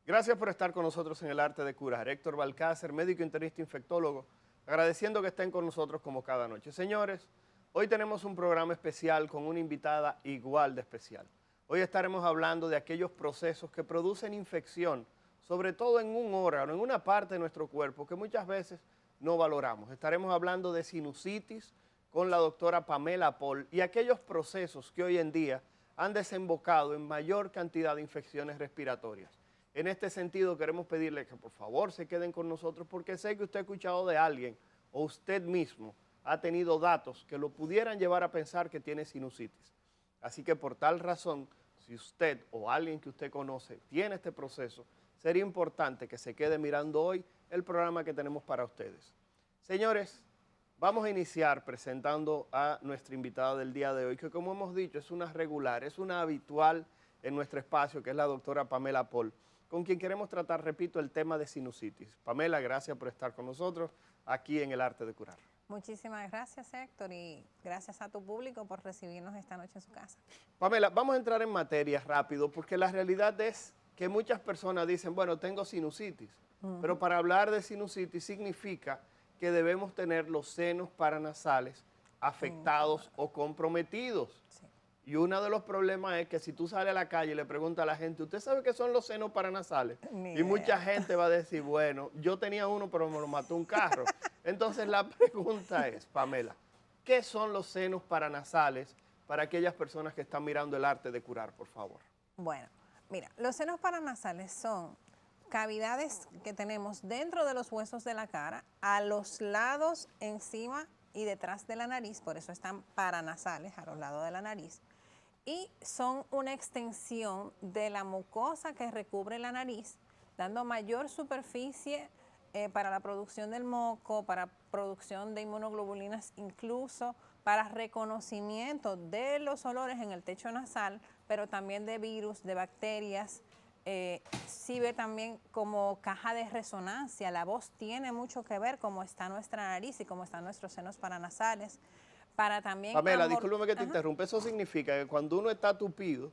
Gracias por estar con nosotros en el arte de curar. Héctor Balcácer, médico internista infectólogo, agradeciendo que estén con nosotros como cada noche. Señores, hoy tenemos un programa especial con una invitada igual de especial. Hoy estaremos hablando de aquellos procesos que producen infección, sobre todo en un órgano, en una parte de nuestro cuerpo que muchas veces no valoramos. Estaremos hablando de sinusitis con la doctora Pamela Paul y aquellos procesos que hoy en día han desembocado en mayor cantidad de infecciones respiratorias. En este sentido, queremos pedirle que por favor se queden con nosotros porque sé que usted ha escuchado de alguien o usted mismo ha tenido datos que lo pudieran llevar a pensar que tiene sinusitis. Así que por tal razón, si usted o alguien que usted conoce tiene este proceso, sería importante que se quede mirando hoy el programa que tenemos para ustedes. Señores, vamos a iniciar presentando a nuestra invitada del día de hoy, que como hemos dicho es una regular, es una habitual en nuestro espacio, que es la doctora Pamela Paul, con quien queremos tratar, repito, el tema de sinusitis. Pamela, gracias por estar con nosotros aquí en El Arte de Curar. Muchísimas gracias, Héctor, y gracias a tu público por recibirnos esta noche en su casa. Pamela, vamos a entrar en materia rápido, porque la realidad es que muchas personas dicen, bueno, tengo sinusitis, pero para hablar de sinusitis significa que debemos tener los senos paranasales afectados o comprometidos. Sí. Y uno de los problemas es que si tú sales a la calle y le preguntas a la gente, ¿usted sabe qué son los senos paranasales? Ni Y mucha idea. gente va a decir, bueno, yo tenía uno, pero me lo mató un carro. Entonces la pregunta es, Pamela, ¿qué son los senos paranasales para aquellas personas que están mirando el arte de curar, por favor? Bueno, mira, los senos paranasales son cavidades que tenemos dentro de los huesos de la cara, a los lados, encima y detrás de la nariz, por eso están paranasales, a los lados de la nariz, y son una extensión de la mucosa que recubre la nariz, dando mayor superficie para la producción del moco, para producción de inmunoglobulinas, incluso para reconocimiento de los olores en el techo nasal, pero también de virus, de bacterias. Sirve también como caja de resonancia. La voz tiene mucho que ver cómo está nuestra nariz y cómo están nuestros senos paranasales. Para también Pamela, discúlpame que te interrumpa, eso significa que cuando uno está tupido,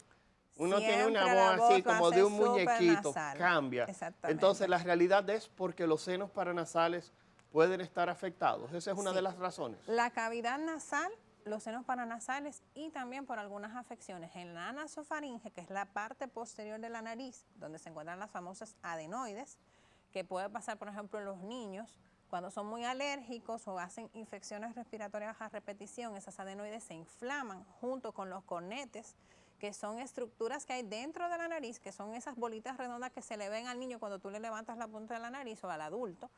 uno tiene una voz así como de un muñequito, cambia. Exactamente. Entonces la realidad es porque los senos paranasales pueden estar afectados. Esa es una de las razones. La cavidad nasal, los senos paranasales y también por algunas afecciones en la nasofaringe, que es la parte posterior de la nariz, donde se encuentran las famosas adenoides, que puede pasar, por ejemplo, en los niños, cuando son muy alérgicos o hacen infecciones respiratorias a repetición, esas adenoides se inflaman junto con los cornetes, que son estructuras que hay dentro de la nariz, que son esas bolitas redondas que se le ven al niño cuando tú le levantas la punta de la nariz o al adulto.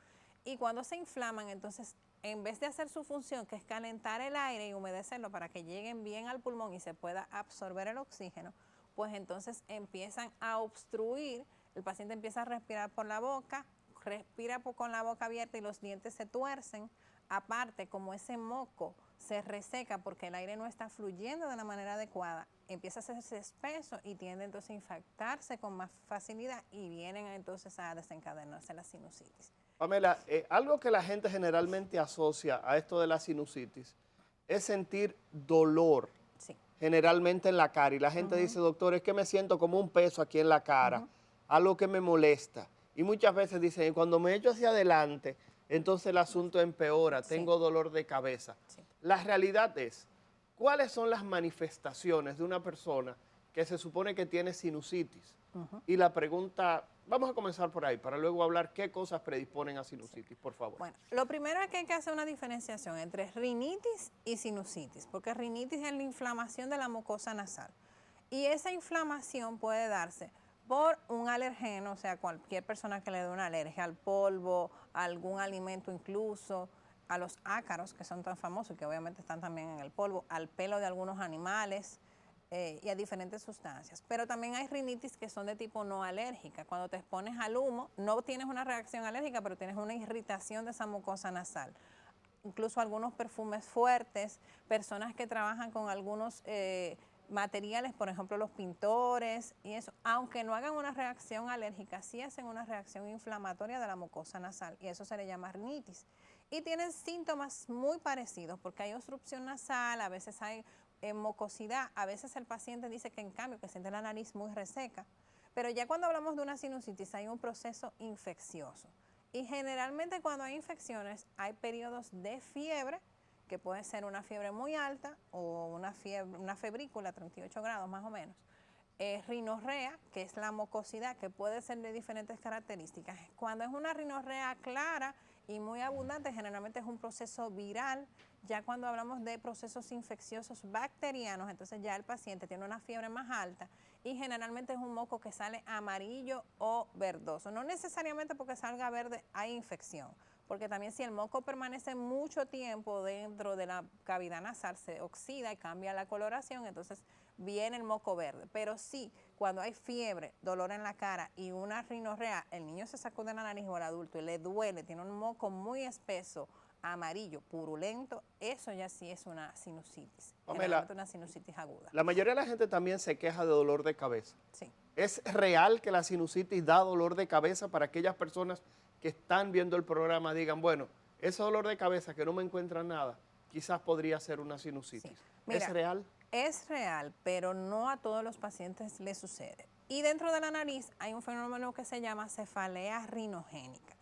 Y cuando se inflaman, entonces, en vez de hacer su función, que es calentar el aire y humedecerlo para que lleguen bien al pulmón y se pueda absorber el oxígeno, pues entonces empiezan a obstruir, el paciente empieza a respirar por la boca, respira con la boca abierta y los dientes se tuercen. Aparte, como ese moco se reseca porque el aire no está fluyendo de la manera adecuada, empieza a hacerse espeso y tiende entonces a infectarse con más facilidad y vienen entonces a desencadenarse la sinusitis. Pamela, algo que la gente generalmente asocia a esto de la sinusitis es sentir dolor, Sí. generalmente en la cara. Y la gente dice, doctor, es que me siento como un peso aquí en la cara, algo que me molesta. Y muchas veces dicen, cuando me echo hacia adelante, entonces el asunto empeora, tengo dolor de cabeza. Sí. La realidad es, ¿cuáles son las manifestaciones de una persona que se supone que tiene sinusitis? Y la pregunta, vamos a comenzar por ahí, para luego hablar qué cosas predisponen a sinusitis, por favor. Bueno, lo primero es que hay que hacer una diferenciación entre rinitis y sinusitis, porque rinitis es la inflamación de la mucosa nasal. Y esa inflamación puede darse por un alergeno, o sea, cualquier persona que le dé una alergia al polvo, a algún alimento incluso, a los ácaros que son tan famosos y que obviamente están también en el polvo, al pelo de algunos animales y a diferentes sustancias. Pero también hay rinitis que son de tipo no alérgica. Cuando te expones al humo, no tienes una reacción alérgica, pero tienes una irritación de esa mucosa nasal. Incluso algunos perfumes fuertes, personas que trabajan con algunos materiales, por ejemplo los pintores y eso, aunque no hagan una reacción alérgica, sí hacen una reacción inflamatoria de la mucosa nasal y eso se le llama rinitis. Y tienen síntomas muy parecidos porque hay obstrucción nasal, a veces hay mucosidad, a veces el paciente dice que en cambio que siente la nariz muy reseca, Pero ya cuando hablamos de una sinusitis hay un proceso infeccioso. Y generalmente cuando hay infecciones hay periodos de fiebre, que puede ser una fiebre muy alta o una febrícula, 38 grados más o menos. Rinorrea, que es la mucosidad, que puede ser de diferentes características. Cuando es una rinorrea clara y muy abundante, generalmente es un proceso viral. Ya cuando hablamos de procesos infecciosos bacterianos, entonces ya el paciente tiene una fiebre más alta y generalmente es un moco que sale amarillo o verdoso. No necesariamente porque salga verde hay infección, porque también si el moco permanece mucho tiempo dentro de la cavidad nasal, se oxida y cambia la coloración, entonces viene el moco verde. Pero sí, cuando hay fiebre, dolor en la cara y una rinorrea, el niño se sacude la nariz o el adulto y le duele, tiene un moco muy espeso, amarillo, purulento, eso ya sí es una sinusitis. Pamela, una sinusitis aguda. La mayoría de la gente también se queja de dolor de cabeza. Sí. ¿Es real que la sinusitis da dolor de cabeza para aquellas personas que están viendo el programa digan, bueno, ese dolor de cabeza que no me encuentran nada, quizás podría ser una sinusitis? Sí. Mira, ¿es real? Es real, pero no a todos los pacientes les sucede. Y dentro de la nariz hay un fenómeno que se llama cefalea rinogénica,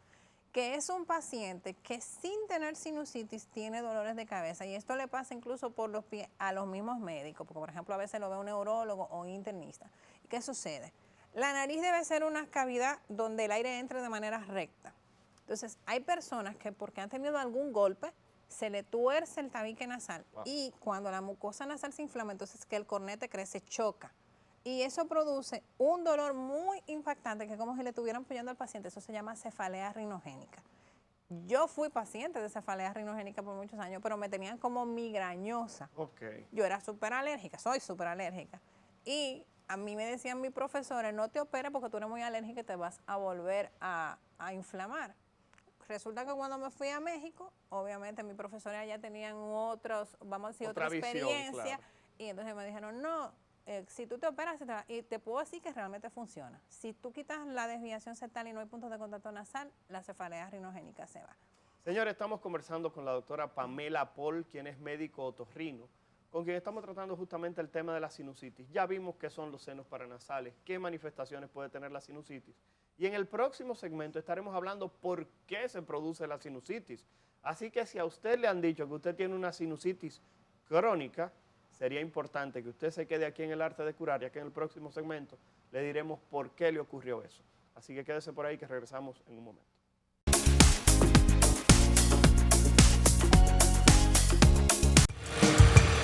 que es un paciente que sin tener sinusitis tiene dolores de cabeza, y esto le pasa incluso por los pies a los mismos médicos, porque por ejemplo a veces lo ve un neurólogo o un internista. ¿Y qué sucede? La nariz debe ser una cavidad donde el aire entre de manera recta. Entonces hay personas que porque han tenido algún golpe, se le tuerce el tabique nasal, y cuando la mucosa nasal se inflama, entonces que el cornete crece, choca. Y eso produce un dolor muy impactante, que es como si le estuvieran apoyando al paciente. Eso se llama cefalea rinogénica. Yo fui paciente de cefalea rinogénica por muchos años, pero me tenían como migrañosa. Okay. Yo era súper alérgica, soy súper alérgica. Y a mí me decían mis profesores, no te operes porque tú eres muy alérgica y te vas a volver a inflamar. Resulta que cuando me fui a México, obviamente mis profesores allá tenían otros, vamos a decir, otra experiencia. Visión, claro. Y entonces me dijeron, no, si tú te operas, y te puedo decir que realmente funciona. Si tú quitas la desviación septal y no hay puntos de contacto nasal, la cefalea rinogénica se va. Señores, estamos conversando con la doctora Pamela Paul, quien es médico otorrino, con quien estamos tratando justamente el tema de la sinusitis. Ya vimos qué son los senos paranasales, qué manifestaciones puede tener la sinusitis. Y en el próximo segmento estaremos hablando por qué se produce la sinusitis. Así que si a usted le han dicho que usted tiene una sinusitis crónica, sería importante que usted se quede aquí en El Arte de Curar, ya que en el próximo segmento le diremos por qué le ocurrió eso. Así que quédese por ahí que regresamos en un momento.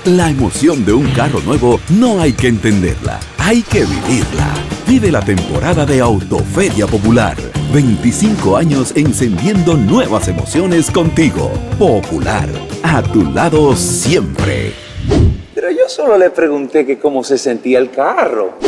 La emoción de un carro nuevo no hay que entenderla, hay que vivirla. Vive la temporada de Autoferia Popular. 25 años encendiendo nuevas emociones contigo. Popular, a tu lado siempre. Pero yo solo le pregunté que cómo se sentía el carro.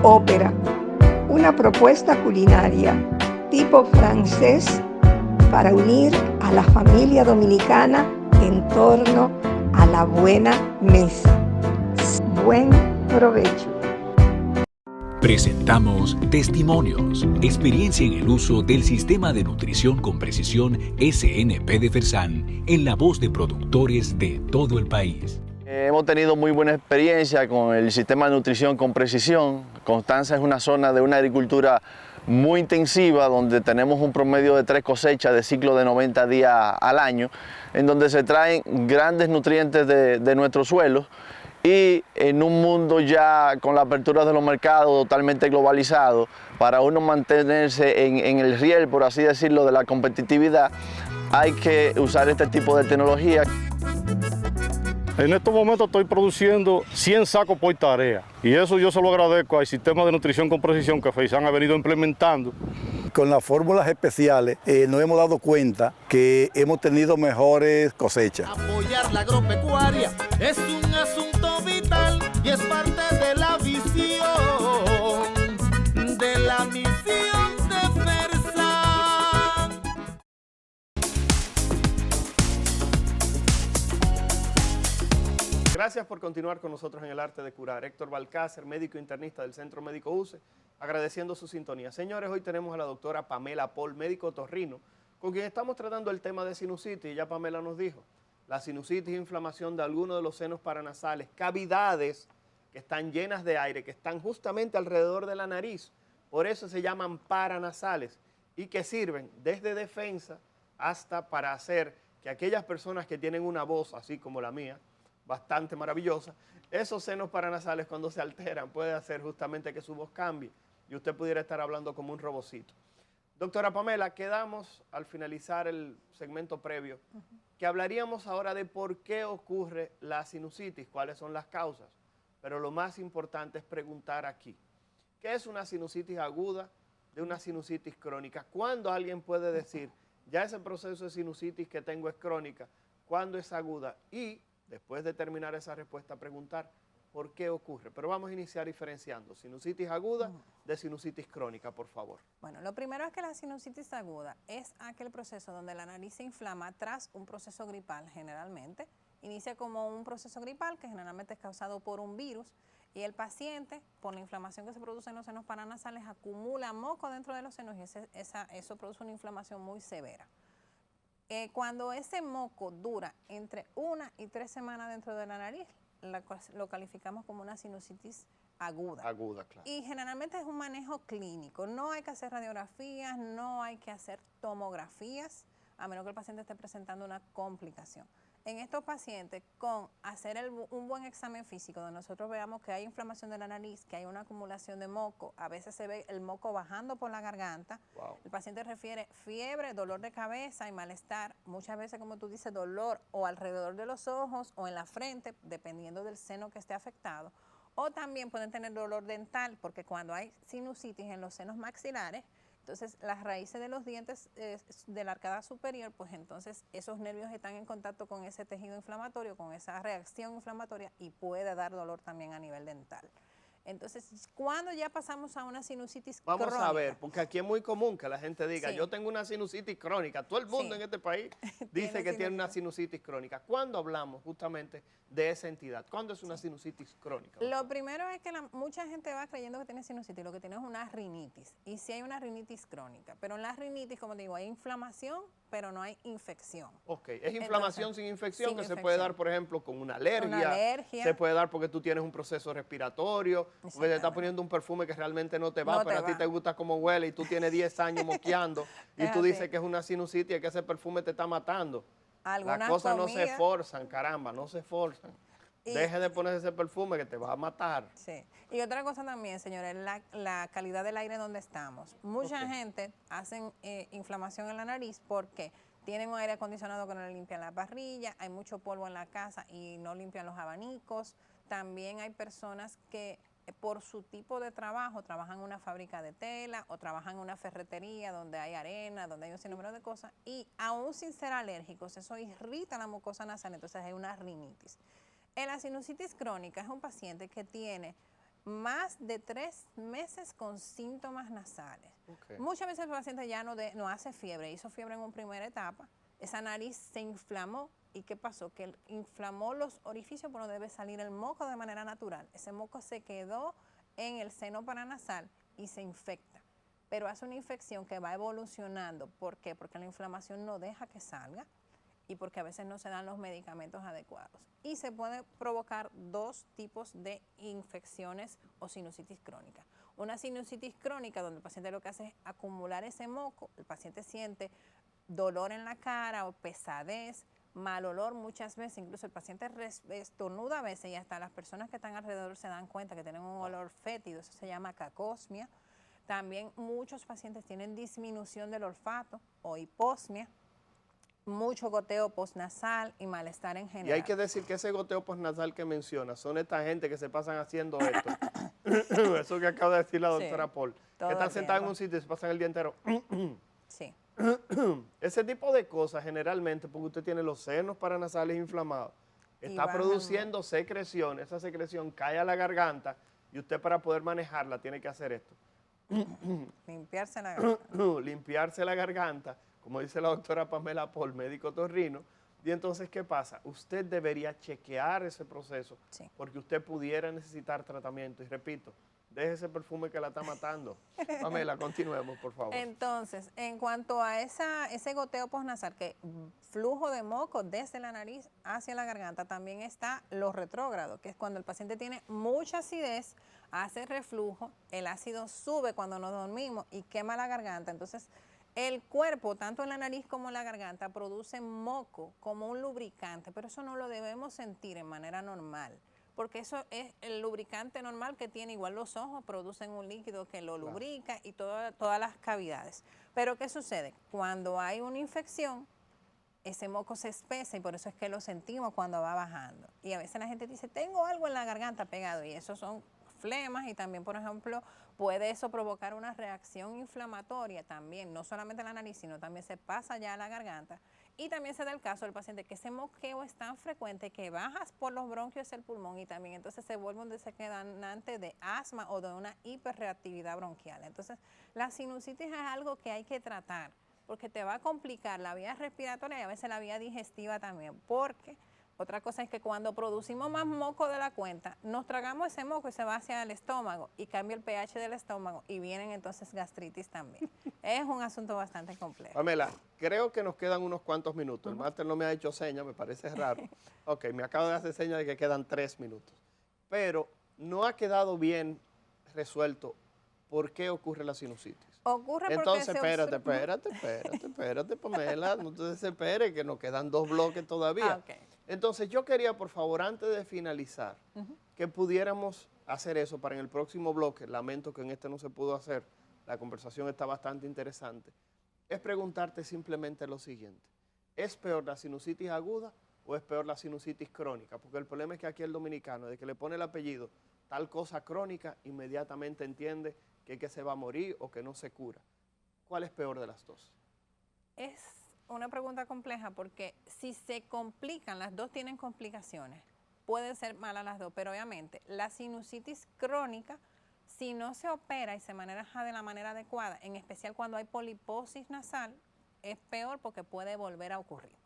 Ópera, una propuesta culinaria tipo francés para unir a la familia dominicana en torno a la buena mesa. Buen provecho. Presentamos Testimonios, experiencia en el uso del Sistema de Nutrición con Precisión SNP de Fersan, en la voz de productores de todo el país. Hemos tenido muy buena experiencia con el Sistema de Nutrición con Precisión. Constanza es una zona de una agricultura muy intensiva, donde tenemos un promedio de 3 cosechas de ciclo de 90 días al año, en donde se traen grandes nutrientes de nuestros suelos. Y en un mundo ya con la apertura de los mercados totalmente globalizados, para uno mantenerse en el riel, por así decirlo, de la competitividad, hay que usar este tipo de tecnología. En estos momentos estoy produciendo 100 sacos por tarea, y eso yo se lo agradezco al Sistema de Nutrición con Precisión que Fersan ha venido implementando. Con las fórmulas especiales nos hemos dado cuenta que hemos tenido mejores cosechas. Apoyar la agropecuaria es un asunto vital. y es parte de la visión de la misión de Fersan. Gracias por continuar con nosotros en El Arte de Curar. Héctor Balcácer, médico internista del Centro Médico UCE, agradeciendo su sintonía. Señores, hoy tenemos a la doctora Pamela Paul, médico otorrino, con quien estamos tratando el tema de sinusitis. Ya Pamela nos dijo, la sinusitis es inflamación de alguno de los senos paranasales, cavidades que están llenas de aire, que están justamente alrededor de la nariz. Por eso se llaman paranasales y que sirven desde defensa hasta para hacer que aquellas personas que tienen una voz, así como la mía, bastante maravillosa, esos senos paranasales cuando se alteran puede hacer justamente que su voz cambie y usted pudiera estar hablando como un robocito. Doctora Pamela, quedamos al finalizar el segmento previo que hablaríamos ahora de por qué ocurre la sinusitis, cuáles son las causas, pero lo más importante es preguntar aquí, ¿qué es una sinusitis aguda de una sinusitis crónica? ¿Cuándo alguien puede decir, ya ese proceso de sinusitis que tengo es crónica? ¿Cuándo es aguda? Y después de terminar esa respuesta, preguntar por qué ocurre. Pero vamos a iniciar diferenciando sinusitis aguda de sinusitis crónica, por favor. Bueno, lo primero es que la sinusitis aguda es aquel proceso donde la nariz se inflama tras un proceso gripal generalmente. Inicia como un proceso gripal que generalmente es causado por un virus y el paciente, por la inflamación que se produce en los senos paranasales, acumula moco dentro de los senos y eso produce una inflamación muy severa. Cuando ese moco dura entre 1 y 3 semanas dentro de la nariz, lo calificamos como una sinusitis aguda. Aguda, claro. Y generalmente es un manejo clínico. No hay que hacer radiografías, no hay que hacer tomografías, a menos que el paciente esté presentando una complicación. En estos pacientes, con hacer un buen examen físico, donde nosotros veamos que hay inflamación de la nariz, que hay una acumulación de moco, a veces se ve el moco bajando por la garganta, el paciente refiere fiebre, dolor de cabeza y malestar, muchas veces, como tú dices, dolor o alrededor de los ojos o en la frente, dependiendo del seno que esté afectado, o también pueden tener dolor dental, porque cuando hay sinusitis en los senos maxilares, entonces las raíces de los dientes de la arcada superior, pues entonces esos nervios están en contacto con ese tejido inflamatorio, con esa reacción inflamatoria y puede dar dolor también a nivel dental. Entonces, cuando ya pasamos a una sinusitis crónica. Vamos a ver, porque aquí es muy común que la gente diga, yo tengo una sinusitis crónica. Todo el mundo en este país dice que tiene una sinusitis crónica. ¿Cuándo hablamos justamente de esa entidad? ¿Cuándo es una sinusitis crónica? Lo primero es que mucha gente va creyendo que tiene sinusitis, lo que tiene es una rinitis. Y sí hay una rinitis crónica, pero en la rinitis, como te digo, hay inflamación, pero no hay infección. Ok, es inflamación sin infección que se puede dar, por ejemplo, con una alergia. Se puede dar porque tú tienes un proceso respiratorio, porque te estás poniendo un perfume que realmente no te va, pero a ti te gusta cómo huele y tú tienes 10 años moqueando y tú dices que es una sinusitis y que ese perfume te está matando. Las cosas no se esforzan, caramba, no se esforzan. Deje de poner ese perfume que te va a matar. Sí. Y otra cosa también, señores, la calidad del aire donde estamos. Mucha gente hacen inflamación en la nariz porque tienen un aire acondicionado que no le limpian la parrilla, hay mucho polvo en la casa y no limpian los abanicos. También hay personas que por su tipo de trabajo trabajan en una fábrica de tela o trabajan en una ferretería donde hay arena, donde hay un sinnúmero de cosas y aún sin ser alérgicos, eso irrita la mucosa nasal, entonces hay una rinitis. En la sinusitis crónica es un paciente que tiene más de 3 meses con síntomas nasales. Muchas veces el paciente ya no hace fiebre, hizo fiebre en una primera etapa, esa nariz se inflamó. ¿Y qué pasó? Que inflamó los orificios por donde debe salir el moco de manera natural. Ese moco se quedó en el seno paranasal y se infecta. Pero hace una infección que va evolucionando. ¿Por qué? Porque la inflamación no deja que salga y porque a veces no se dan los medicamentos adecuados. Y se puede provocar 2 tipos de infecciones o sinusitis crónica. Una sinusitis crónica donde el paciente lo que hace es acumular ese moco, el paciente siente dolor en la cara o pesadez, mal olor muchas veces, incluso el paciente estornuda a veces y hasta las personas que están alrededor se dan cuenta que tienen un olor fétido, eso se llama cacosmia. También muchos pacientes tienen disminución del olfato o hiposmia, mucho goteo postnasal y malestar en general. Y hay que decir que ese goteo postnasal que menciona son esta gente que se pasan haciendo esto. Eso que acaba de decir la doctora Paul. Que están sentados en un sitio y se pasan el día entero. Sí. Ese tipo de cosas generalmente, porque usted tiene los senos paranasales inflamados, está baja el produciendo secreción, esa secreción cae a la garganta y usted para poder manejarla tiene que hacer esto. Limpiarse la garganta. Limpiarse la garganta, como dice la doctora Pamela Paul, médico torrino. Y entonces, ¿qué pasa? Usted debería chequear ese proceso Sí. porque usted pudiera necesitar tratamiento. Y repito, deje ese perfume que la está matando. Pamela, continuemos, por favor. Entonces, en cuanto a ese goteo postnasal, que flujo de moco desde la nariz hacia la garganta, también está lo retrógrado, que es cuando el paciente tiene mucha acidez, hace reflujo, el ácido sube cuando nos dormimos y quema la garganta. Entonces, el cuerpo, tanto en la nariz como en la garganta, produce moco como un lubricante, pero eso no lo debemos sentir en manera normal, porque eso es el lubricante normal que tiene. Igual los ojos producen un líquido que lo lubrica y todas las cavidades. Pero ¿qué sucede? Cuando hay una infección, ese moco se espesa y por eso es que lo sentimos cuando va bajando. Y a veces la gente dice, tengo algo en la garganta pegado, y eso son flemas, y también, por ejemplo, puede eso provocar una reacción inflamatoria también, no solamente en la nariz, sino también se pasa ya a la garganta. Y también se da el caso del paciente que ese moqueo es tan frecuente que bajas por los bronquios del pulmón y también entonces se vuelve un desencadenante de asma o de una hiperreactividad bronquial. Entonces, la sinusitis es algo que hay que tratar porque te va a complicar la vía respiratoria y a veces la vía digestiva también, porque otra cosa es que cuando producimos más moco de la cuenta, nos tragamos ese moco y se va hacia el estómago y cambia el pH del estómago y vienen entonces gastritis también. Es un asunto bastante complejo. Pamela, creo que nos quedan unos cuantos minutos. El máster no me ha hecho señas, me parece raro. Ok, me acabo de hacer señas de que quedan 3 minutos. Pero no ha quedado bien resuelto por qué ocurre la sinusitis. Ocurre porque entonces, espérate, Pamela, no te desesperes, que nos quedan 2 bloques todavía. Okay. Entonces, yo quería, por favor, antes de finalizar, que pudiéramos hacer eso para en el próximo bloque. Lamento que en este no se pudo hacer, la conversación está bastante interesante. Es preguntarte simplemente lo siguiente: ¿es peor la sinusitis aguda o es peor la sinusitis crónica? Porque el problema es que aquí el dominicano, de que le pone el apellido tal cosa crónica, inmediatamente entiende que se va a morir o que no se cura. ¿Cuál es peor de las dos? Es una pregunta compleja porque si se complican, las dos tienen complicaciones, pueden ser malas las dos, pero obviamente la sinusitis crónica, si no se opera y se maneja de la manera adecuada, en especial cuando hay poliposis nasal, es peor porque puede volver a ocurrir.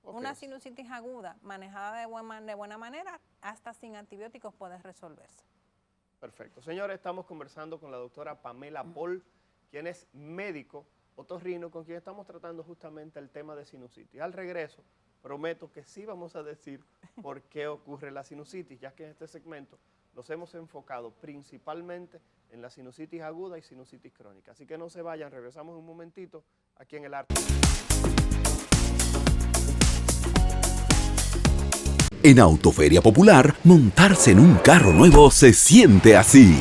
Okay. Una sinusitis aguda, manejada de buena manera, hasta sin antibióticos puede resolverse. Perfecto. Señores, estamos conversando con la doctora Pamela Paul, quien es médico otorrino, con quien estamos tratando justamente el tema de sinusitis. Al regreso, prometo que sí vamos a decir por qué ocurre la sinusitis, ya que en este segmento nos hemos enfocado principalmente en la sinusitis aguda y sinusitis crónica. Así que no se vayan, regresamos un momentito aquí en El Arte. En Autoferia Popular, montarse en un carro nuevo se siente así.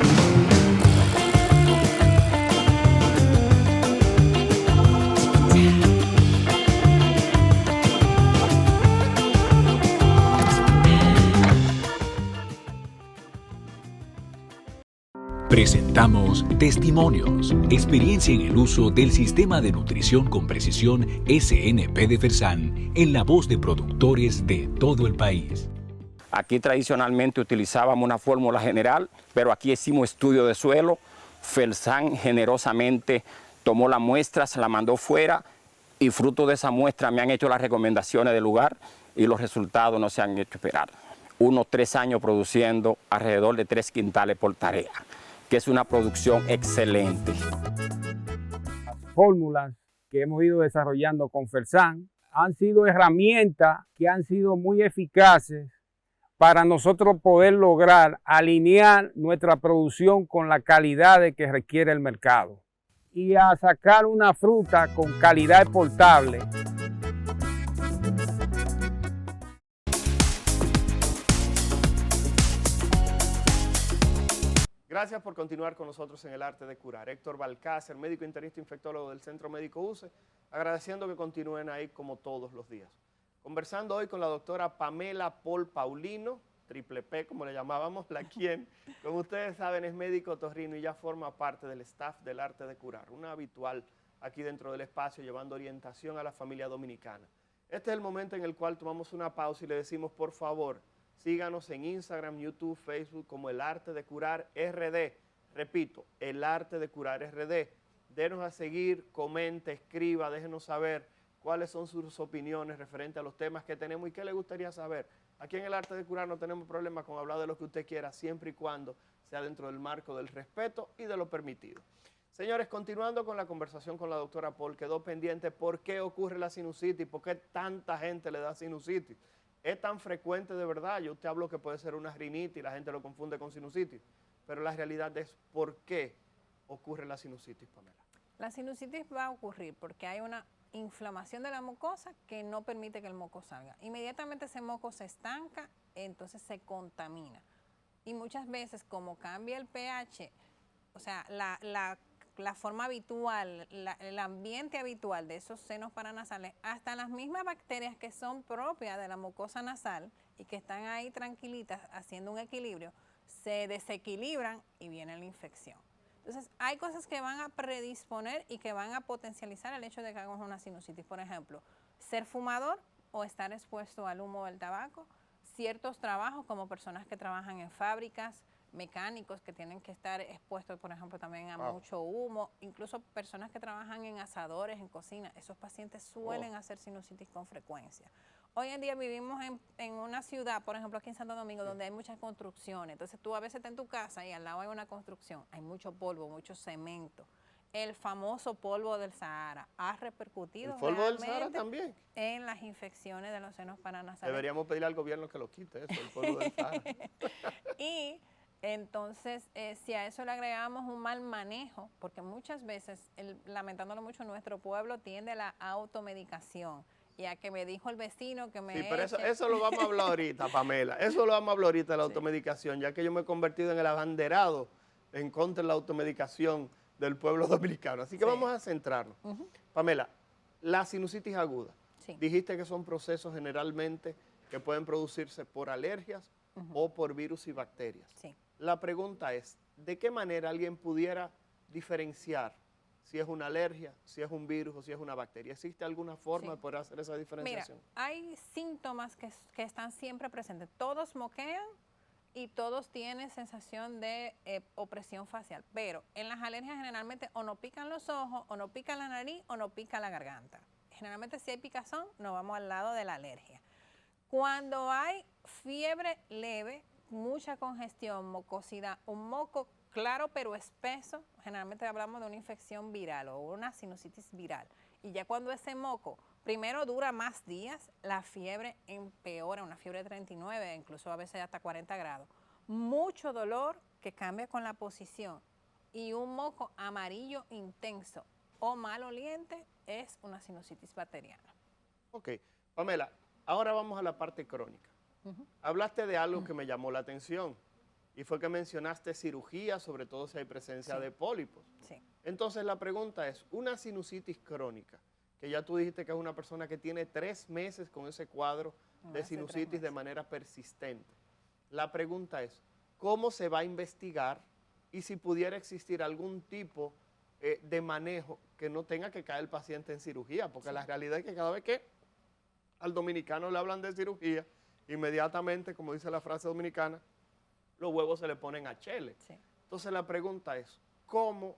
Presentamos Testimonios, experiencia en el uso del sistema de nutrición con precisión SNP de Fersan en la voz de productores de todo el país. Aquí tradicionalmente utilizábamos una fórmula general, pero aquí hicimos estudio de suelo. Fersan generosamente tomó la muestra, se la mandó fuera y fruto de esa muestra me han hecho las recomendaciones del lugar y los resultados no se han hecho esperar. Unos 3 años produciendo alrededor de 3 quintales por tarea, que es una producción excelente. Las fórmulas que hemos ido desarrollando con Fersan han sido herramientas que han sido muy eficaces para nosotros poder lograr alinear nuestra producción con la calidad que requiere el mercado y a sacar una fruta con calidad exportable. Gracias por continuar con nosotros en El Arte de Curar. Héctor Balcácer, médico internista infectólogo del Centro Médico UCE, agradeciendo que continúen ahí como todos los días. Conversando hoy con la doctora Pamela Paul Paulino, triple P como le llamábamos, la quien, como ustedes saben, es médico otorrino y ya forma parte del staff del Arte de Curar, una habitual aquí dentro del espacio llevando orientación a la familia dominicana. Este es el momento en el cual tomamos una pausa y le decimos, por favor, síganos en Instagram, YouTube, Facebook como El Arte de Curar RD. Repito, El Arte de Curar RD. Denos a seguir, comente, escriba, déjenos saber cuáles son sus opiniones referentes a los temas que tenemos y qué le gustaría saber. Aquí en El Arte de Curar no tenemos problema con hablar de lo que usted quiera, siempre y cuando sea dentro del marco del respeto y de lo permitido. Señores, continuando con la conversación con la doctora Paul, quedó pendiente por qué ocurre la sinusitis, por qué tanta gente le da sinusitis. Es tan frecuente de verdad. Yo te hablo que puede ser una rinitis, la gente lo confunde con sinusitis, pero la realidad es por qué ocurre la sinusitis, Pamela. La sinusitis va a ocurrir porque hay una inflamación de la mucosa que no permite que el moco salga. Inmediatamente ese moco se estanca, entonces se contamina. Y muchas veces, como cambia el pH, o sea, la forma habitual, el ambiente habitual de esos senos paranasales, hasta las mismas bacterias que son propias de la mucosa nasal y que están ahí tranquilitas haciendo un equilibrio, se desequilibran y viene la infección. Entonces, hay cosas que van a predisponer y que van a potencializar el hecho de que hagamos una sinusitis. Por ejemplo, ser fumador o estar expuesto al humo del tabaco, ciertos trabajos como personas que trabajan en fábricas, mecánicos que tienen que estar expuestos, por ejemplo, también a mucho humo, incluso personas que trabajan en asadores, en cocina, esos pacientes suelen hacer sinusitis con frecuencia. Hoy en día vivimos en una ciudad, por ejemplo, aquí en Santo Domingo, donde hay muchas construcciones. Entonces tú a veces estás en tu casa y al lado hay una construcción, hay mucho polvo, mucho cemento. El famoso polvo del Sahara ha repercutido ¿El polvo del Sahara también? En las infecciones de los senos paranasales. Deberíamos pedirle al gobierno que lo quite eso, el polvo del Sahara. Y entonces, si a eso le agregamos un mal manejo, porque muchas veces, lamentándolo mucho, nuestro pueblo tiende a la automedicación. Ya que me dijo el vecino que me Sí, pero eso lo vamos a hablar ahorita, Pamela. Eso lo vamos a hablar ahorita de la Sí. automedicación, ya que yo me he convertido en el abanderado en contra de la automedicación del pueblo dominicano. Así que vamos a centrarnos. Pamela, la sinusitis aguda. Sí. Dijiste que son procesos generalmente que pueden producirse por alergias o por virus y bacterias. Sí. La pregunta es, ¿de qué manera alguien pudiera diferenciar si es una alergia, si es un virus o si es una bacteria? ¿Existe alguna forma de poder hacer esa diferenciación? Mira, hay síntomas que están siempre presentes. Todos moquean y todos tienen sensación de opresión facial, pero en las alergias generalmente o no pican los ojos, o no pica la nariz, o no pica la garganta. Generalmente si hay picazón, nos vamos al lado de la alergia. Cuando hay fiebre leve, mucha congestión, mucosidad, un moco claro pero espeso, generalmente hablamos de una infección viral o una sinusitis viral. Y ya cuando ese moco primero dura más días, la fiebre empeora, una fiebre de 39, incluso a veces hasta 40 grados. Mucho dolor que cambia con la posición y un moco amarillo intenso o maloliente es una sinusitis bacteriana. Ok, Pamela, ahora vamos a la parte crónica. Hablaste de algo que me llamó la atención y fue que mencionaste cirugía, sobre todo si hay presencia de pólipos. Sí. Entonces la pregunta es, una sinusitis crónica, que ya tú dijiste que es una persona que tiene 3 meses con ese cuadro de sinusitis de manera persistente. La pregunta es, ¿cómo se va a investigar y si pudiera existir algún tipo de manejo que no tenga que caer el paciente en cirugía? Porque la realidad es que cada vez que al dominicano le hablan de cirugía, inmediatamente, como dice la frase dominicana, los huevos se le ponen a chele. Sí. Entonces la pregunta es, ¿cómo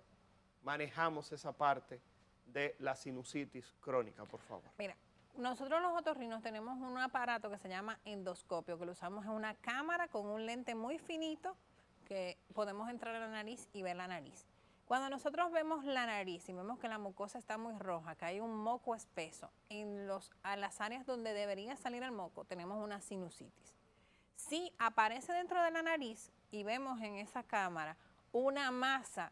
manejamos esa parte de la sinusitis crónica, por favor? Mira, nosotros los otorrinos tenemos un aparato que se llama endoscopio, que lo usamos en una cámara con un lente muy finito que podemos entrar a la nariz y ver la nariz. Cuando nosotros vemos la nariz y vemos que la mucosa está muy roja, que hay un moco espeso, a las áreas donde debería salir el moco, tenemos una sinusitis. Si aparece dentro de la nariz y vemos en esa cámara una masa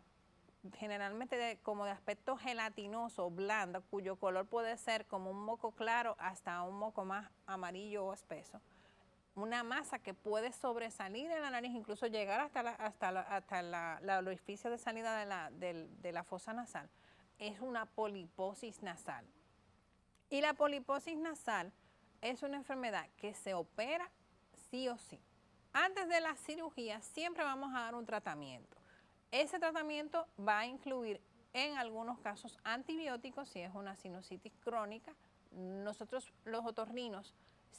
generalmente como de aspecto gelatinoso, blanda, cuyo color puede ser como un moco claro hasta un moco más amarillo o espeso, una masa que puede sobresalir en la nariz, incluso llegar hasta el orificio de salida de la fosa nasal, es una poliposis nasal. Y la poliposis nasal es una enfermedad que se opera sí o sí. Antes de la cirugía siempre vamos a dar un tratamiento. Ese tratamiento va a incluir en algunos casos antibióticos si es una sinusitis crónica nosotros los otorrinos,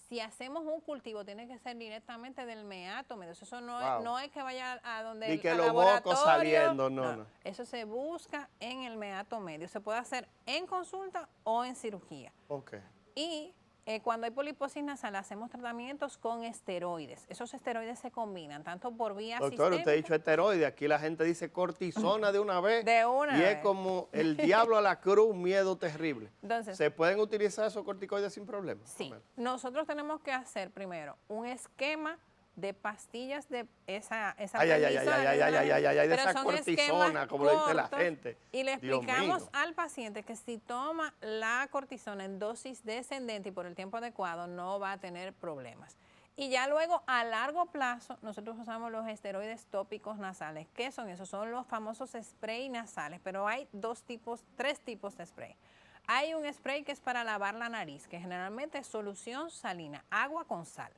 si hacemos un cultivo, tiene que ser directamente del meato medio. Eso no es que vaya a donde y que al los laboratorio. mocos saliendo, no. Eso se busca en el meato medio. Se puede hacer en consulta o en cirugía. Okay. Y cuando hay poliposis nasal, hacemos tratamientos con esteroides. Esos esteroides se combinan tanto por vía Doctor, usted ha dicho esteroides, aquí la gente dice cortisona de una vez. De una y vez. es como el diablo a la cruz, un miedo terrible. Entonces, ¿se pueden utilizar esos corticoides sin problema? Sí. Nosotros tenemos que hacer primero un esquema de pastillas de esa de esa son cortisona, esquemas como le dice la cortos, gente. Y le Dios explicamos mío. al paciente que si toma la cortisona en dosis descendente y por el tiempo adecuado, no va a tener problemas. Y ya luego, a largo plazo, nosotros usamos los esteroides tópicos nasales. ¿Qué son esos? Son los famosos spray nasales, pero hay tres tipos de spray. Hay un spray que es para lavar la nariz, que generalmente es solución salina, agua con sal.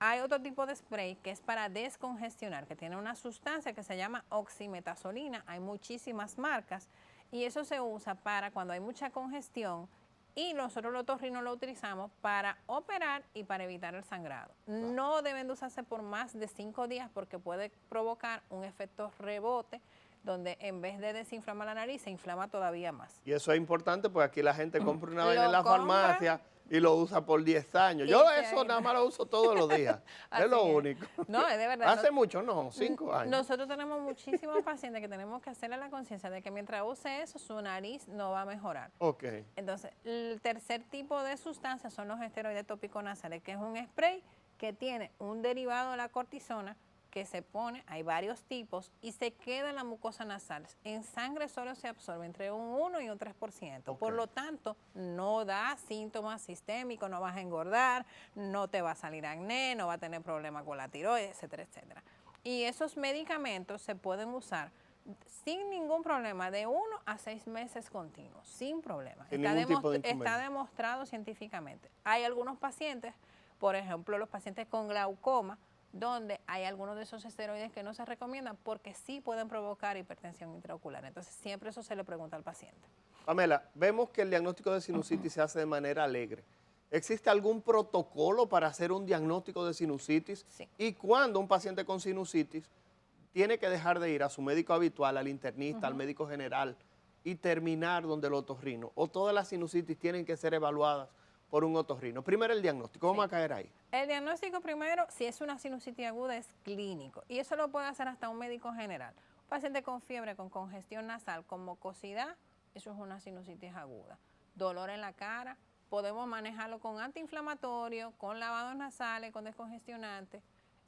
Hay otro tipo de spray que es para descongestionar, que tiene una sustancia que se llama oximetazolina. Hay muchísimas marcas y eso se usa para cuando hay mucha congestión y nosotros los otorrinos lo utilizamos para operar y para evitar el sangrado. No deben de usarse por más de 5 días porque puede provocar un efecto rebote donde en vez de desinflamar la nariz se inflama todavía más. Y eso es importante porque aquí la gente compra una vaina Lo en la compra farmacia y lo usa por 10 años. y Yo se eso ahí. nada más lo uso todos los días. Es lo único. No, es de verdad. Hace mucho, no, 5 años. Nosotros tenemos muchísimos pacientes que tenemos que hacerle la conciencia de que mientras use eso, su nariz no va a mejorar. Ok. Entonces, el tercer tipo de sustancias son los esteroides tópicos nasales, que es un spray que tiene un derivado de la cortisona que se pone, hay varios tipos, y se queda en la mucosa nasal. En sangre solo se absorbe entre un 1 y un 3%. Okay. Por lo tanto, no da síntomas sistémicos, no vas a engordar, no te va a salir acné, no va a tener problemas con la tiroides, etcétera, etcétera. Y esos medicamentos se pueden usar sin ningún problema, de 1 a 6 meses continuos, sin problema. Sin ningún tipo de inconveniente. Está demostrado científicamente. Hay algunos pacientes, por ejemplo, los pacientes con glaucoma, donde hay algunos de esos esteroides que no se recomiendan porque sí pueden provocar hipertensión intraocular. Entonces, siempre eso se le pregunta al paciente. Pamela, vemos que el diagnóstico de sinusitis se hace de manera alegre. ¿Existe algún protocolo para hacer un diagnóstico de sinusitis? Sí. ¿Y cuándo un paciente con sinusitis tiene que dejar de ir a su médico habitual, al internista, al médico general y terminar donde el otorrino? ¿O todas las sinusitis tienen que ser evaluadas por un otorrino? Primero el diagnóstico, vamos a caer ahí. El diagnóstico primero, si es una sinusitis aguda, es clínico y eso lo puede hacer hasta un médico general. Un paciente con fiebre, con congestión nasal, con mucosidad, eso es una sinusitis aguda. Dolor en la cara, podemos manejarlo con antiinflamatorio, con lavados nasales, con descongestionantes,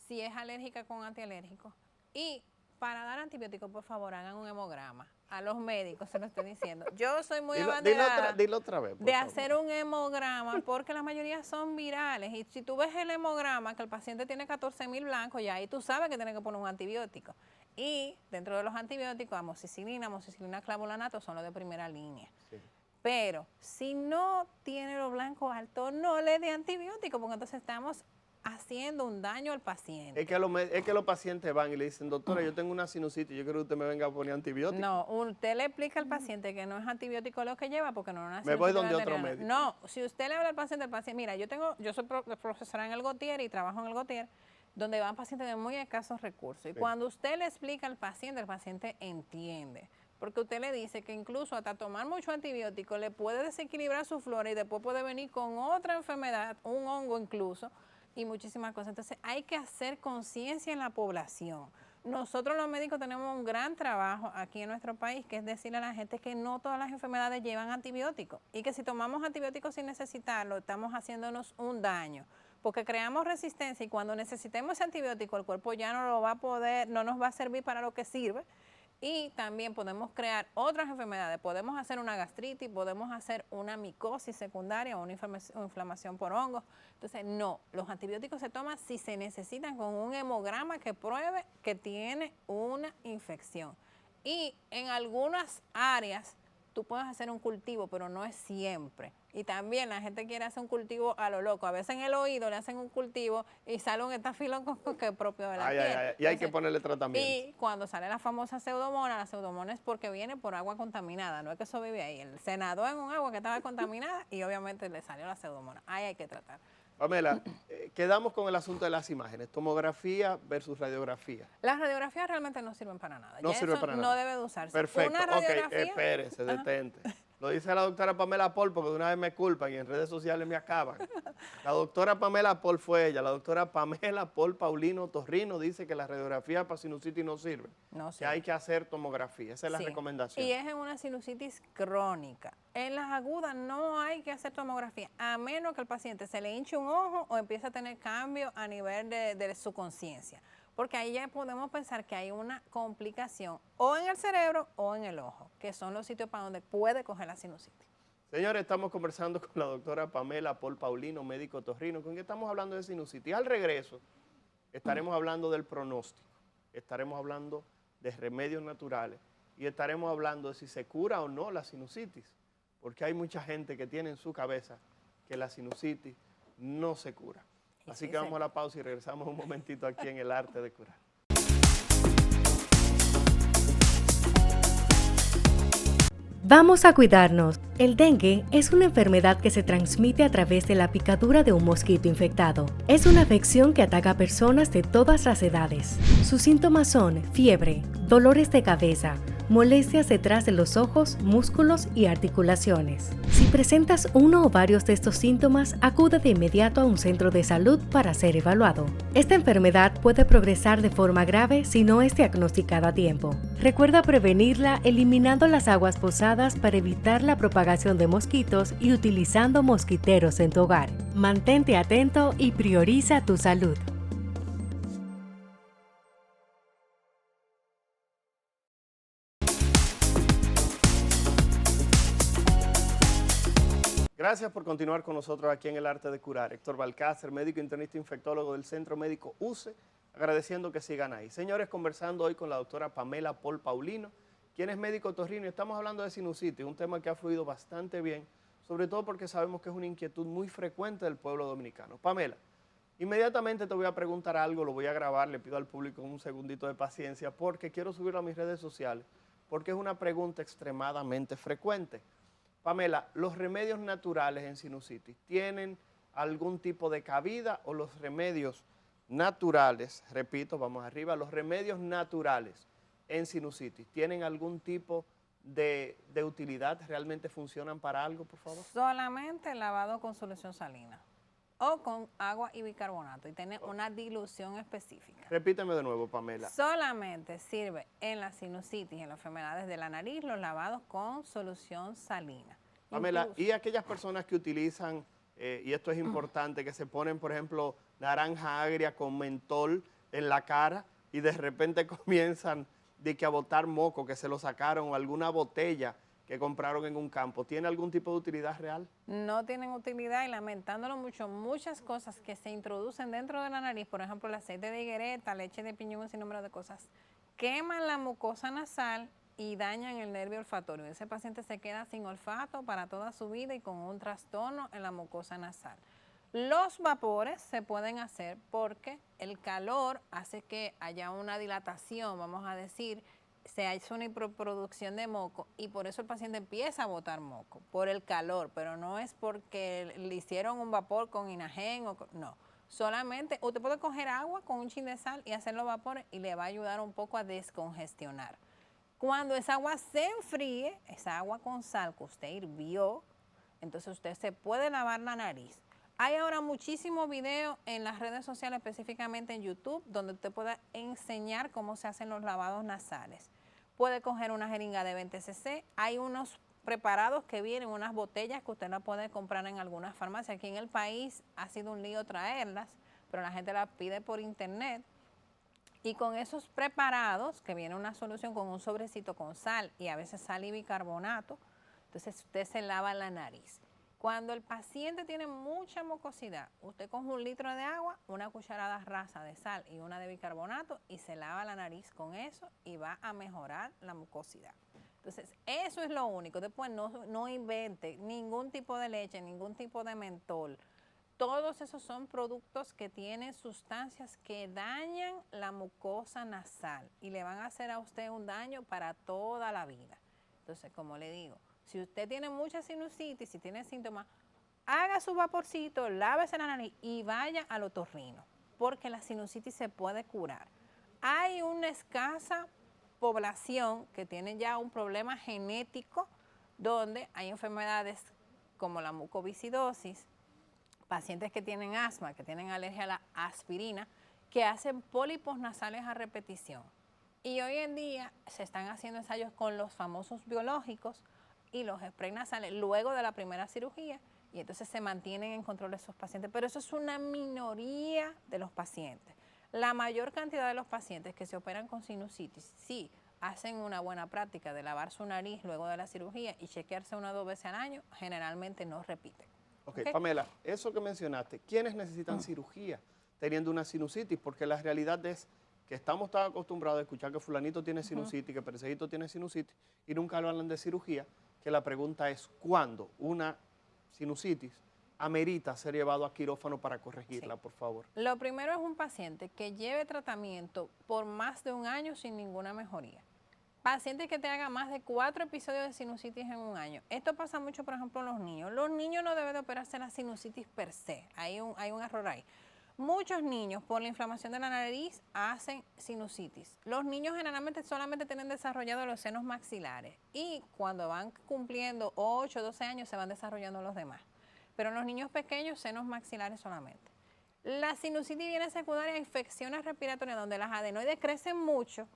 si es alérgica con antialérgicos. Y para dar antibióticos, por favor, hagan un hemograma. A los médicos se lo estoy diciendo. Yo soy muy abanderada dilo otra vez, por de favor. hacer un hemograma porque la mayoría son virales. Y si tú ves el hemograma que el paciente tiene 14.000 blancos, ya ahí tú sabes que tiene que poner un antibiótico. Y dentro de los antibióticos, amoxicilina, clavulanato son los de primera línea. Sí. Pero si no tiene los blancos altos, no le dé antibiótico porque entonces estamos haciendo un daño al paciente. Es que los pacientes van y le dicen, doctora, yo tengo una sinusitis, yo quiero que usted me venga a poner antibiótico. No, usted le explica al paciente que no es antibiótico lo que lleva porque no es una Me voy sinusitis donde otro bacteriana. médico. No, si usted le habla al paciente, mira, yo soy profesora en el Gautier y trabajo en el Gautier, donde van pacientes de muy escasos recursos. Y cuando usted le explica al paciente, el paciente entiende. Porque usted le dice que incluso hasta tomar mucho antibiótico le puede desequilibrar su flora y después puede venir con otra enfermedad, un hongo incluso, y muchísimas cosas. Entonces hay que hacer conciencia en la población. Nosotros los médicos tenemos un gran trabajo aquí en nuestro país, que es decirle a la gente que no todas las enfermedades llevan antibióticos y que si tomamos antibióticos sin necesitarlo, estamos haciéndonos un daño, porque creamos resistencia y cuando necesitemos ese antibiótico el cuerpo ya no lo va a poder, no nos va a servir para lo que sirve. Y también podemos crear otras enfermedades, podemos hacer una gastritis, podemos hacer una micosis secundaria o una inflamación por hongos. Entonces, no, los antibióticos se toman si se necesitan con un hemograma que pruebe que tiene una infección. Y en algunas áreas tú puedes hacer un cultivo, pero no es siempre. Y también la gente quiere hacer un cultivo a lo loco. A veces en el oído le hacen un cultivo y sale un estafilococo que es propio de la piel. Y hay que ponerle tratamiento. Y cuando sale la famosa pseudomona, la pseudomona es porque viene por agua contaminada, no es que eso vive ahí. Él se nadó en un agua que estaba contaminada y obviamente le salió la pseudomona. Ahí hay que tratar. Pamela, quedamos con el asunto de las imágenes, tomografía versus radiografía. Las radiografías realmente no sirven para nada. No sirven para nada. No debe de usarse. Perfecto, Una radiografía, ok, espérese, detente. Lo dice la doctora Pamela Paul porque de una vez me culpan y en redes sociales me acaban. La doctora Pamela Paul fue ella. La doctora Pamela Paul Paulino Torrino dice que la radiografía para sinusitis no sirve. No sirve. Que hay que hacer tomografía. Esa es la recomendación. Y es en una sinusitis crónica. En las agudas no hay que hacer tomografía, a menos que el paciente se le hinche un ojo o empiece a tener cambio a nivel de su conciencia. Porque ahí ya podemos pensar que hay una complicación o en el cerebro o en el ojo, que son los sitios para donde puede coger la sinusitis. Señores, estamos conversando con la doctora Pamela Paul Paulino, médico torrino, con quien estamos hablando de sinusitis. Al regreso, estaremos hablando del pronóstico, estaremos hablando de remedios naturales y estaremos hablando de si se cura o no la sinusitis, porque hay mucha gente que tiene en su cabeza que la sinusitis no se cura. Así que vamos a la pausa y regresamos un momentito aquí en El Arte de Curar. Vamos a cuidarnos. El dengue es una enfermedad que se transmite a través de la picadura de un mosquito infectado. Es una afección que ataca a personas de todas las edades. Sus síntomas son fiebre, dolores de cabeza, molestias detrás de los ojos, músculos y articulaciones. Si presentas uno o varios de estos síntomas, acude de inmediato a un centro de salud para ser evaluado. Esta enfermedad puede progresar de forma grave si no es diagnosticada a tiempo. Recuerda prevenirla eliminando las aguas posadas para evitar la propagación de mosquitos y utilizando mosquiteros en tu hogar. Mantente atento y prioriza tu salud. Gracias por continuar con nosotros aquí en El Arte de Curar. Héctor Balcácer, médico internista infectólogo del Centro Médico UCE, agradeciendo que sigan ahí. Señores, conversando hoy con la doctora Pamela Paul Paulino, quien es médico torrino, y estamos hablando de sinusitis, un tema que ha fluido bastante bien, sobre todo porque sabemos que es una inquietud muy frecuente del pueblo dominicano. Pamela, inmediatamente te voy a preguntar algo, lo voy a grabar, le pido al público un segundito de paciencia, porque quiero subirlo a mis redes sociales, porque es una pregunta extremadamente frecuente. Pamela, ¿los remedios naturales en sinusitis tienen algún tipo de cabida o los remedios naturales, repito, vamos arriba, los remedios naturales en sinusitis tienen algún tipo de utilidad? ¿Realmente funcionan para algo, por favor? Solamente lavado con solución salina o con agua y bicarbonato y tiene una dilución específica. Repíteme de nuevo, Pamela. Solamente sirve en la sinusitis y en las enfermedades de la nariz los lavados con solución salina. Pamela, y aquellas personas que utilizan, y esto es importante, que se ponen, por ejemplo, naranja agria con mentol en la cara y de repente comienzan a botar moco, que se lo sacaron, o alguna botella que compraron en un campo, ¿tiene algún tipo de utilidad real? No tienen utilidad y lamentándolo mucho, muchas cosas que se introducen dentro de la nariz, por ejemplo el aceite de higuereta, leche de piñón, un sinnúmero de cosas, queman la mucosa nasal y dañan el nervio olfatorio. Ese paciente se queda sin olfato para toda su vida y con un trastorno en la mucosa nasal. Los vapores se pueden hacer porque el calor hace que haya una dilatación, vamos a decir, se hace una hiperproducción de moco y por eso el paciente empieza a botar moco, por el calor, pero no es porque le hicieron un vapor con inagen o no. Solamente usted puede coger agua con un chin de sal y hacer los vapores y le va a ayudar un poco a descongestionar. Cuando esa agua se enfríe, esa agua con sal que usted hirvió, entonces usted se puede lavar la nariz. Hay ahora muchísimos videos en las redes sociales, específicamente en YouTube, donde usted puede enseñar cómo se hacen los lavados nasales. Puede coger una jeringa de 20 cc. Hay unos preparados que vienen, unas botellas que usted la puede comprar en algunas farmacias. Aquí en el país ha sido un lío traerlas, pero la gente las pide por internet. Y con esos preparados, que viene una solución con un sobrecito con sal y a veces sal y bicarbonato, entonces usted se lava la nariz. Cuando el paciente tiene mucha mucosidad, usted coge 1 litro de agua, una cucharada rasa de sal y una de bicarbonato y se lava la nariz con eso y va a mejorar la mucosidad. Entonces, eso es lo único. Después no invente ningún tipo de leche, ningún tipo de mentol. Todos esos son productos que tienen sustancias que dañan la mucosa nasal y le van a hacer a usted un daño para toda la vida. Entonces, como le digo, si usted tiene mucha sinusitis, si tiene síntomas, haga su vaporcito, lávese la nariz y vaya al otorrino, porque la sinusitis se puede curar. Hay una escasa población que tiene ya un problema genético donde hay enfermedades como la mucoviscidosis, pacientes que tienen asma, que tienen alergia a la aspirina, que hacen pólipos nasales a repetición. Y hoy en día se están haciendo ensayos con los famosos biológicos y los sprays nasales luego de la primera cirugía, y entonces se mantienen en control esos pacientes. Pero eso es una minoría de los pacientes. La mayor cantidad de los pacientes que se operan con sinusitis, sí, hacen una buena práctica de lavar su nariz luego de la cirugía y chequearse 1 o 2 veces al año, generalmente no repiten. Ok, Pamela, eso que mencionaste, ¿quiénes necesitan cirugía teniendo una sinusitis? Porque la realidad es que estamos tan acostumbrados a escuchar que fulanito tiene sinusitis, que perseguito tiene sinusitis, y nunca lo hablan de cirugía, que la pregunta es, ¿cuándo una sinusitis amerita ser llevado a quirófano para corregirla, por favor? Lo primero es un paciente que lleve tratamiento por más de 1 año sin ninguna mejoría. Pacientes que te hagan más de 4 episodios de sinusitis en 1 año. Esto pasa mucho, por ejemplo, en los niños. Los niños no deben de operarse la sinusitis per se. Hay un error ahí. Muchos niños, por la inflamación de la nariz, hacen sinusitis. Los niños generalmente solamente tienen desarrollados los senos maxilares y cuando van cumpliendo 8 o 12 años se van desarrollando los demás. Pero en los niños pequeños, senos maxilares solamente. La sinusitis viene secundaria a infecciones respiratorias donde las adenoides crecen mucho,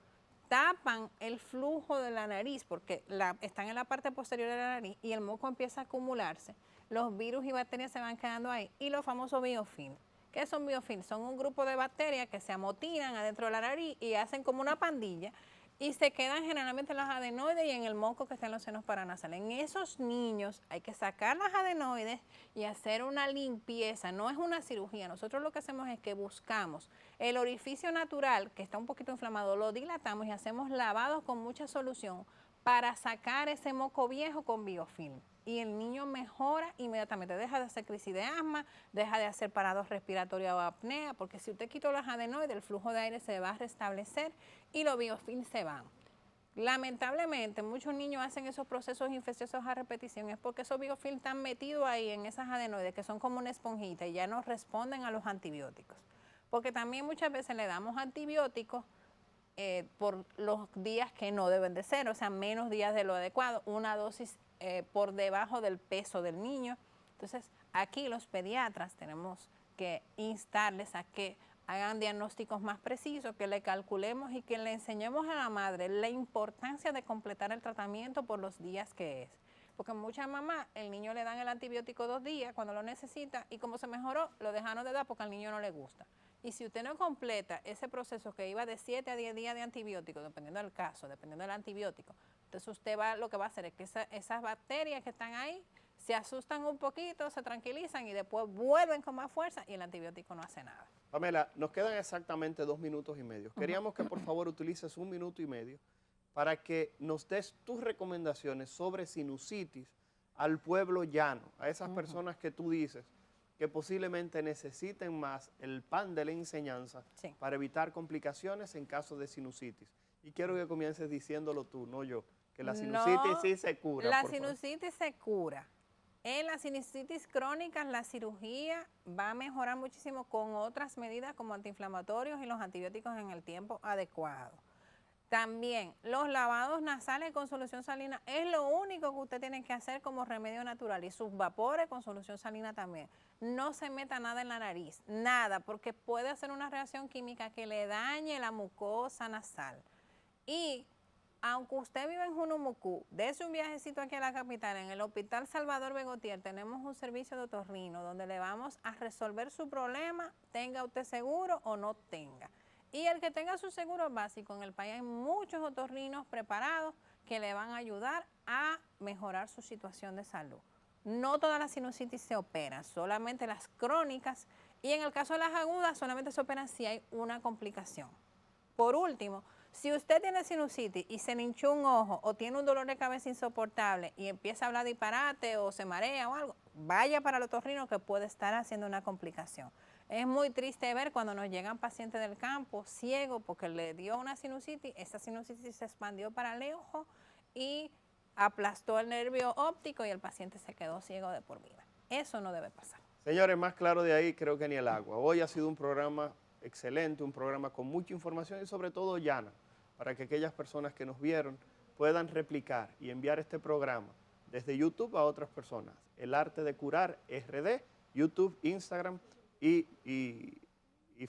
tapan el flujo de la nariz porque están en la parte posterior de la nariz y el moco empieza a acumularse. Los virus y bacterias se van quedando ahí. Y los famosos biofilms. ¿Qué son biofilms? Son un grupo de bacterias que se amotinan adentro de la nariz y hacen como una pandilla y se quedan generalmente en los adenoides y en el moco que está en los senos paranasales. En esos niños hay que sacar las adenoides y hacer una limpieza. No es una cirugía. Nosotros lo que hacemos es que buscamos el orificio natural que está un poquito inflamado, lo dilatamos y hacemos lavados con mucha solución para sacar ese moco viejo con biofilm. Y el niño mejora inmediatamente, deja de hacer crisis de asma, deja de hacer parados respiratorios o apnea, porque si usted quitó las adenoides, el flujo de aire se va a restablecer y los biofilms se van. Lamentablemente, muchos niños hacen esos procesos infecciosos a repetición, es porque esos biofilms están metidos ahí en esas adenoides, que son como una esponjita y ya no responden a los antibióticos. Porque también muchas veces le damos antibióticos por los días que no deben de ser, o sea, menos días de lo adecuado, una dosis por debajo del peso del niño. Entonces, aquí los pediatras tenemos que instarles a que hagan diagnósticos más precisos, que le calculemos y que le enseñemos a la madre la importancia de completar el tratamiento por los días que es. Porque muchas mamás, el niño le dan el antibiótico 2 días cuando lo necesita y como se mejoró, lo dejaron de dar porque al niño no le gusta. Y si usted no completa ese proceso que iba de 7 a 10 días de antibiótico, dependiendo del caso, dependiendo del antibiótico, entonces usted lo que va a hacer es que esas bacterias que están ahí se asustan un poquito, se tranquilizan y después vuelven con más fuerza y el antibiótico no hace nada. Pamela, nos quedan exactamente 2 minutos y medio. Queríamos que por favor utilices 1 minuto y medio para que nos des tus recomendaciones sobre sinusitis al pueblo llano, a esas personas que tú dices que posiblemente necesiten más el pan de la enseñanza para evitar complicaciones en caso de sinusitis. Y quiero que comiences diciéndolo tú, no yo, que la sinusitis sí se cura. La sinusitis se cura. En las sinusitis crónicas la cirugía va a mejorar muchísimo con otras medidas como antiinflamatorios y los antibióticos en el tiempo adecuado. También los lavados nasales con solución salina es lo único que usted tiene que hacer como remedio natural y sus vapores con solución salina también. No se meta nada en la nariz, nada, porque puede hacer una reacción química que le dañe la mucosa nasal. Y aunque usted vive en Junumucú, dése un viajecito aquí a la capital, en el Hospital Salvador Begotier tenemos un servicio de otorrino donde le vamos a resolver su problema, tenga usted seguro o no tenga. Y el que tenga su seguro básico, en el país hay muchos otorrinos preparados que le van a ayudar a mejorar su situación de salud. No todas las sinusitis se operan, solamente las crónicas y en el caso de las agudas solamente se operan si hay una complicación. Por último, Si usted tiene sinusitis y se le hinchó un ojo o tiene un dolor de cabeza insoportable y empieza a hablar disparate o se marea o algo, vaya para el otorrino que puede estar haciendo una complicación. Es muy triste ver cuando nos llegan pacientes del campo ciegos porque le dio una sinusitis, esa sinusitis se expandió para el ojo y aplastó el nervio óptico y el paciente se quedó ciego de por vida. Eso no debe pasar. Señores, más claro de ahí creo que ni el agua. Hoy ha sido un programa excelente, un programa con mucha información y sobre todo llana, para que aquellas personas que nos vieron puedan replicar y enviar este programa desde YouTube a otras personas. El Arte de Curar RD, YouTube, Instagram y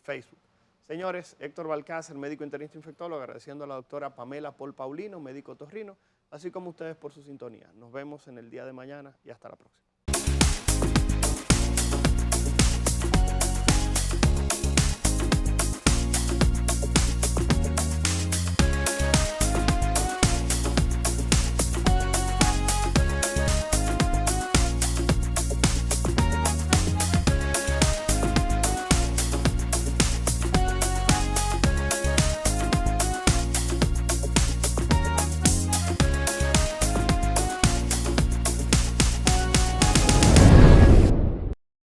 Facebook. Señores, Héctor Balcácer, médico internista infectólogo, agradeciendo a la doctora Pamela Paul Paulino, médico otorrino, así como ustedes por su sintonía. Nos vemos en el día de mañana y hasta la próxima.